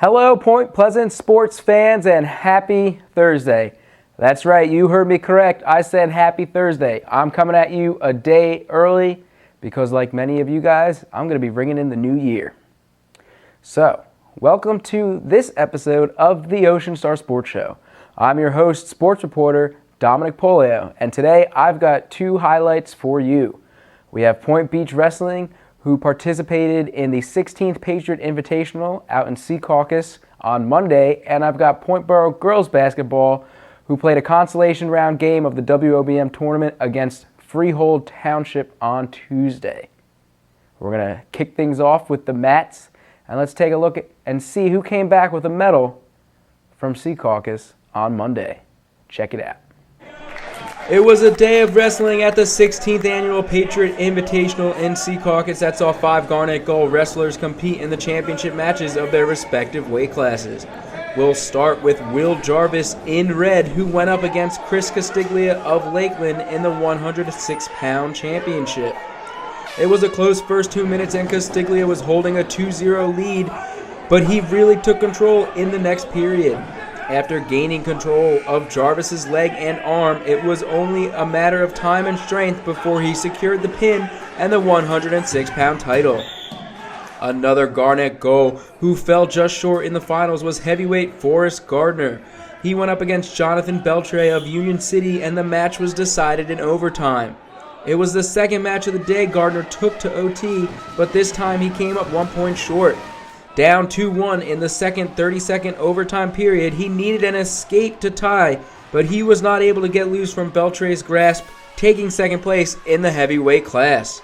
Hello, Point Pleasant sports fans, and happy Thursday. That's right, you heard me correct. I said happy Thursday. I'm coming at you a day early because, like many of you guys, I'm going to be ringing in the new year. So, welcome to this episode of the Ocean Star Sports Show. I'm your host, sports reporter Dominic Polio, and today I've got two highlights for you. We have Point Beach Wrestling, who participated in the 16th Patriot Invitational out in Secaucus on Monday, and I've got Point Borough girls basketball, who played a consolation round game of the WOBM tournament against Freehold Township on Tuesday. We're going to kick things off with the Mats, and let's take a look and see who came back with a medal from Secaucus on Monday. Check it out. It was a day of wrestling at the 16th Annual Patriot Invitational in Secaucus that saw 5 Garnet Gold wrestlers compete in the championship matches of their respective weight classes. We'll start with Will Jarvis in red, who went up against Chris Castiglia of Lakeland in the 106-pound championship. It was a close first 2 minutes and Castiglia was holding a 2-0 lead, but he really took control in the next period. After gaining control of Jarvis's leg and arm, it was only a matter of time and strength before he secured the pin and the 106-pound title. Another Garnet goal who fell just short in the finals was heavyweight Forrest Gardner. He went up against Jonathan Beltre of Union City, and the match was decided in overtime. It was the second match of the day Gardner took to OT, but this time he came up 1 point short. Down 2-1 in the second 30-second overtime period, he needed an escape to tie, but he was not able to get loose from Beltre's grasp, taking second place in the heavyweight class.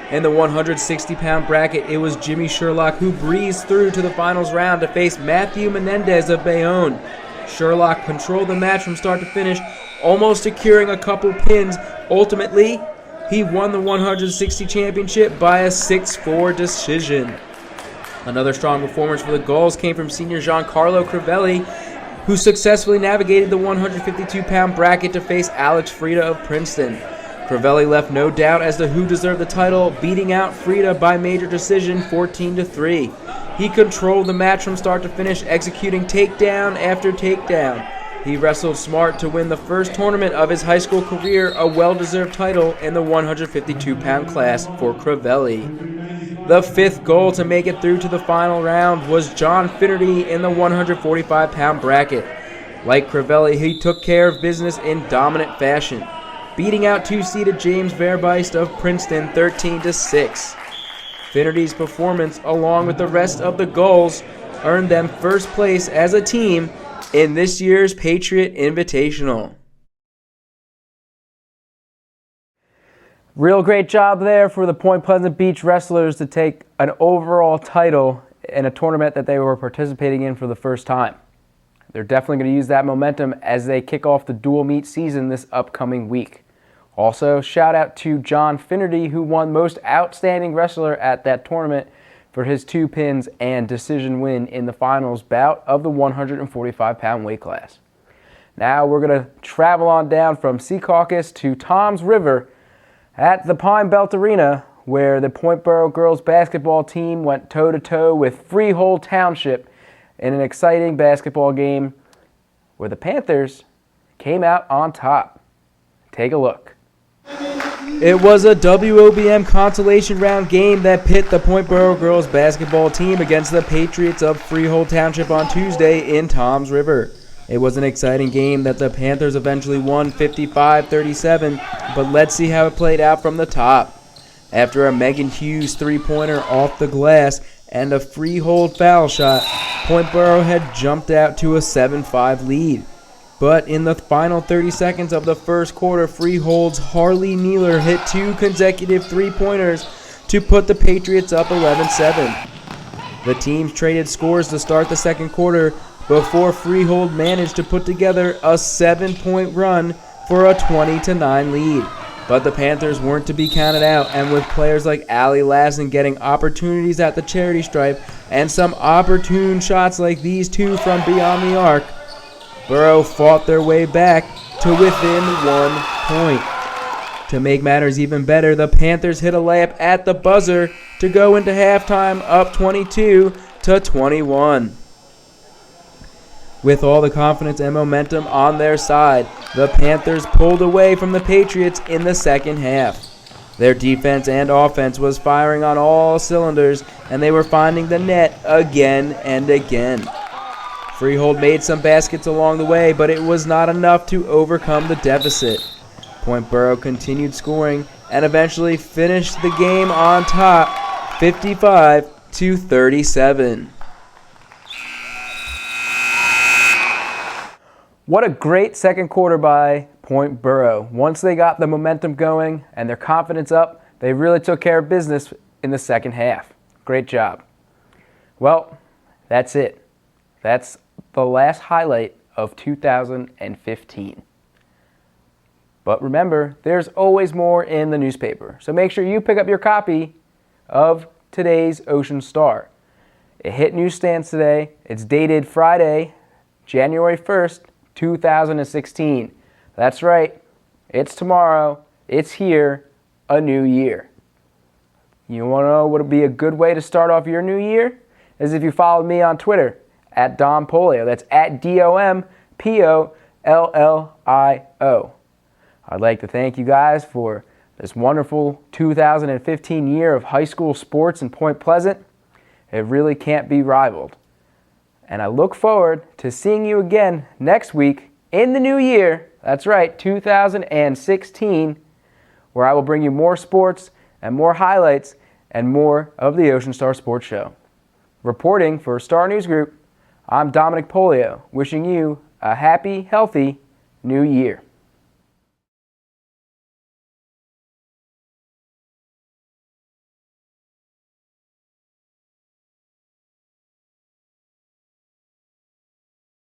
In the 160-pound bracket, it was Jimmy Sherlock who breezed through to the finals round to face Matthew Menendez of Bayonne. Sherlock controlled the match from start to finish, almost securing a couple pins. Ultimately, he won the 160 championship by a 6-4 decision. Another strong performance for the Gulls came from senior Giancarlo Crivelli, who successfully navigated the 152-pound bracket to face Alex Frida of Princeton. Crivelli left no doubt as to who deserved the title, beating out Frida by major decision 14-3. He controlled the match from start to finish, executing takedown after takedown. He wrestled smart to win the first tournament of his high school career, a well-deserved title in the 152-pound class for Crivelli. The fifth goal to make it through to the final round was John Finnerty in the 145-pound bracket. Like Crivelli, he took care of business in dominant fashion, beating out 2-seeded James Verbeist of Princeton 13-6. Finnerty's performance, along with the rest of the Gulls, earned them first place as a team in this year's Patriot Invitational. Real great job there for the Point Pleasant Beach wrestlers to take an overall title in a tournament that they were participating in for the first time. They're definitely going to use that momentum as they kick off the dual meet season this upcoming week. Also, shout out to John Finnerty, who won Most Outstanding Wrestler at that tournament for his 2 pins and decision win in the finals bout of the 145-pound weight class. Now we're going to travel on down from Secaucus to Toms River at the Pine Belt Arena, where the Point Borough girls basketball team went toe-to-toe with Freehold Township in an exciting basketball game where the Panthers came out on top. Take a look. It was a WOBM consolation round game that pit the Point Borough girls basketball team against the Patriots of Freehold Township on Tuesday in Toms River. It was an exciting game that the Panthers eventually won 55-37, but let's see how it played out from the top. After a Megan Hughes three-pointer off the glass and a Freehold foul shot, Point Borough had jumped out to a 7-5 lead. But in the final 30 seconds of the first quarter, Freehold's Harley Nealer hit 2 consecutive three-pointers to put the Patriots up 11-7. The teams traded scores to start the second quarter before Freehold managed to put together a 7-point run for a 20-9 lead. But the Panthers weren't to be counted out, and with players like Allie Lassen getting opportunities at the charity stripe and some opportune shots like these two from beyond the arc, Borough fought their way back to within 1 point. To make matters even better, the Panthers hit a layup at the buzzer to go into halftime up 22-21. With all the confidence and momentum on their side, the Panthers pulled away from the Patriots in the second half. Their defense and offense was firing on all cylinders, and they were finding the net again and again. Freehold made some baskets along the way, but it was not enough to overcome the deficit. Point Borough continued scoring and eventually finished the game on top, 55-37. What a great second quarter by Point Borough. Once they got the momentum going and their confidence up, they really took care of business in the second half. Great job. Well, that's it. That's the last highlight of 2015. But remember, there's always more in the newspaper. So make sure you pick up your copy of today's Ocean Star. It hit newsstands today. It's dated Friday, January 1st, 2016. That's right. It's tomorrow. It's here. A new year. You want to know what would be a good way to start off your new year? Is if you followed me on Twitter at Dom Polio. That's at DOMPOLLIO. I'd like to thank you guys for this wonderful 2015 year of high school sports in Point Pleasant. It really can't be rivaled. And I look forward to seeing you again next week in the new year. That's right, 2016, where I will bring you more sports and more highlights and more of the Ocean Star Sports Show. Reporting for Star News Group, I'm Dominic Polio, wishing you a happy, healthy new year.